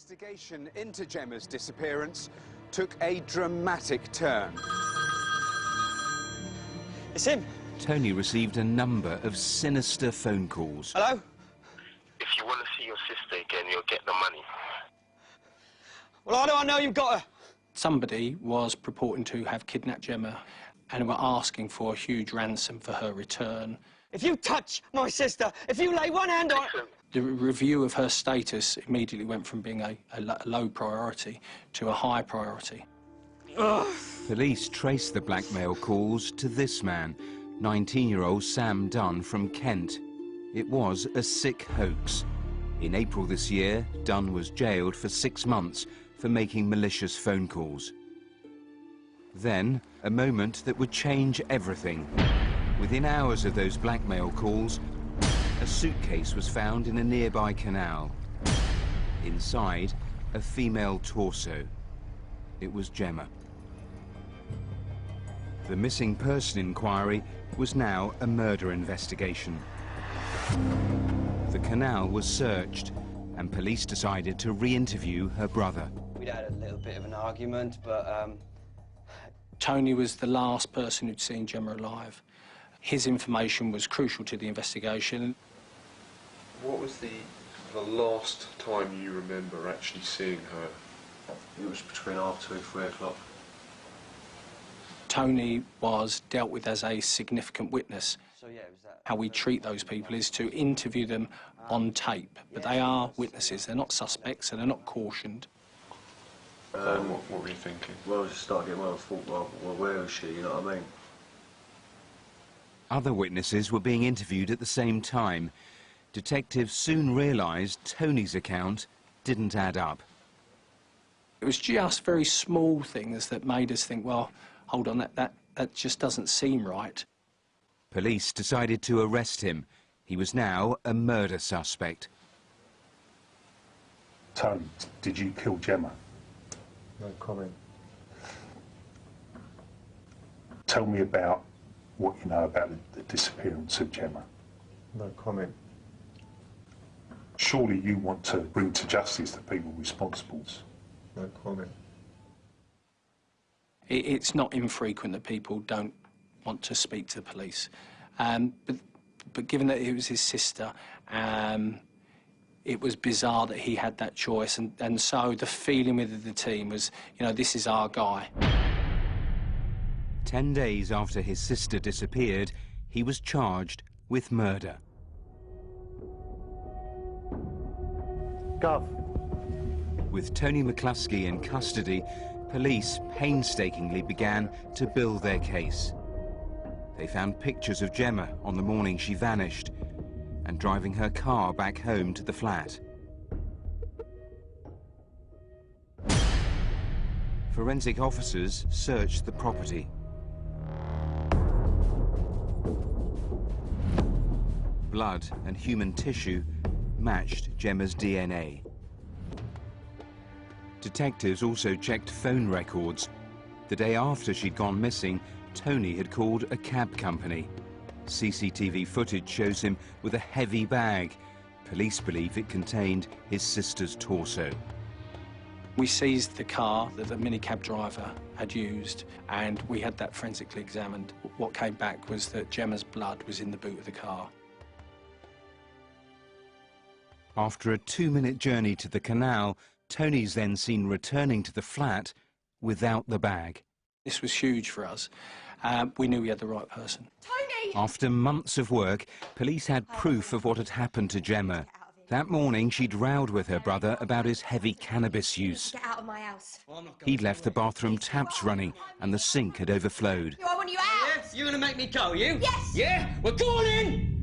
Investigation into Gemma's disappearance took a dramatic turn. It's him. Tony received a number of sinister phone calls. Hello? If you want to see your sister again, you'll get the money. Well, how do I know you've got her? Somebody was purporting to have kidnapped Gemma and were asking for a huge ransom for her return. If you touch my sister, if you lay one hand on... The review of her status immediately went from being a low priority to a high priority. Ugh. Police traced the blackmail calls to this man, 19-year-old Sam Dunn from Kent. It was a sick hoax. In April this year, Dunn was jailed for 6 months for making malicious phone calls. Then, a moment that would change everything. Within hours of those blackmail calls, a suitcase was found in a nearby canal. Inside, a female torso. It was Gemma. The missing person inquiry was now a murder investigation. The canal was searched, and police decided to re-interview her brother. We'd had a little bit of an argument, but Tony was the last person who'd seen Gemma alive. His information was crucial to the investigation. What was the last time you remember actually seeing her? It was between 2:30 and 3 o'clock. Tony was dealt with as a significant witness. so yeah, it was that. How we treat those people is to interview them on tape, but they are witnesses. They're not suspects, and they're not cautioned. What were you thinking? Well, I just started getting well, I thought, well, where is she, you know what I mean? Other witnesses were being interviewed at the same time. Detectives soon realised Tony's account didn't add up. It was just very small things that made us think, well, hold on, that just doesn't seem right. Police decided to arrest him. He was now a murder suspect. Tony, did you kill Gemma? No comment. Tell me about what you know about the disappearance of Gemma. No comment. Surely you want to bring to justice the people responsible. No comment. It's not infrequent that people don't want to speak to the police. But given that it was his sister, it was bizarre that he had that choice. And so the feeling within the team was, you know, this is our guy. 10 days after his sister disappeared, he was charged with murder. Gov. With Tony McCluskie in custody, police painstakingly began to build their case. They found pictures of Gemma on the morning she vanished and driving her car back home to the flat. Forensic officers searched the property. Blood and human tissue matched Gemma's DNA. Detectives also checked phone records. The day after she'd gone missing, Tony had called a cab company. CCTV footage shows him with a heavy bag. Police believe it contained his sister's torso. We seized the car that the minicab driver had used, and we had that forensically examined. What came back was that Gemma's blood was in the boot of the car. After a 2-minute journey to the canal, Tony's then seen returning to the flat without the bag. This was huge for us. We knew we had the right person. Tony! After months of work, police had proof of what had happened to Gemma. That morning, she'd rowed with her brother about his heavy cannabis use. Get out of my house. He'd left the bathroom taps running and the sink had overflowed. I want you out! Yes, you're going to make me go, you? Yes! Yeah? Well, go on in!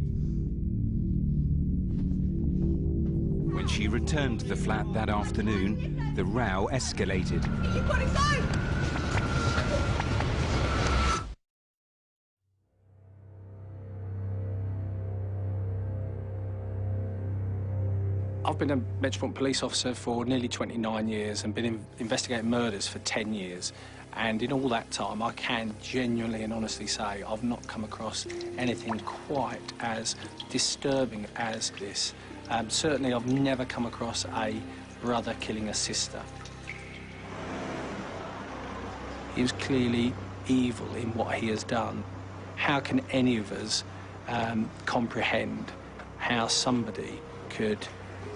When she returned to the flat that afternoon, the row escalated. You've got to go! I've been a Metropolitan Police officer for nearly 29 years and been investigating murders for 10 years. And in all that time, I can genuinely and honestly say I've not come across anything quite as disturbing as this. Certainly, I've never come across a brother killing a sister. He was clearly evil in what he has done. How can any of us comprehend how somebody could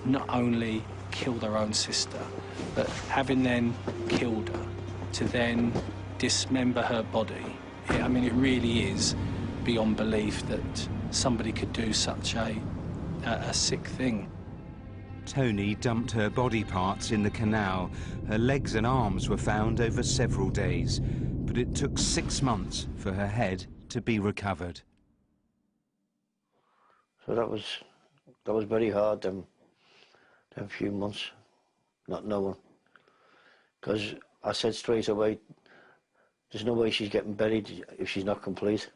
not only kill their own sister, but having then killed her, to then dismember her body? I mean, it really is beyond belief that somebody could do such a sick thing. Tony dumped her body parts in the canal. Her legs and arms were found over several days, but it took 6 months for her head to be recovered. So that was very hard, them few months, not knowing. Because I said straight away, there's no way she's getting buried if she's not complete.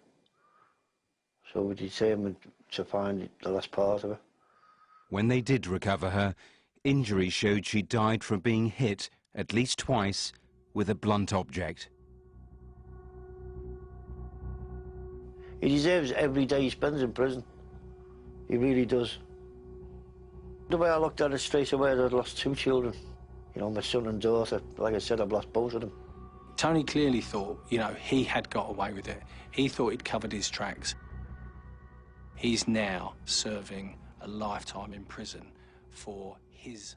So we determined to find the last part of her. When they did recover her, injuries showed she died from being hit at least twice with a blunt object. He deserves every day he spends in prison. He really does. The way I looked at it straight away, I'd lost 2 children. You know, my son and daughter. Like I said, I've lost both of them. Tony clearly thought, you know, he had got away with it. He thought he'd covered his tracks. He's now serving a lifetime in prison for his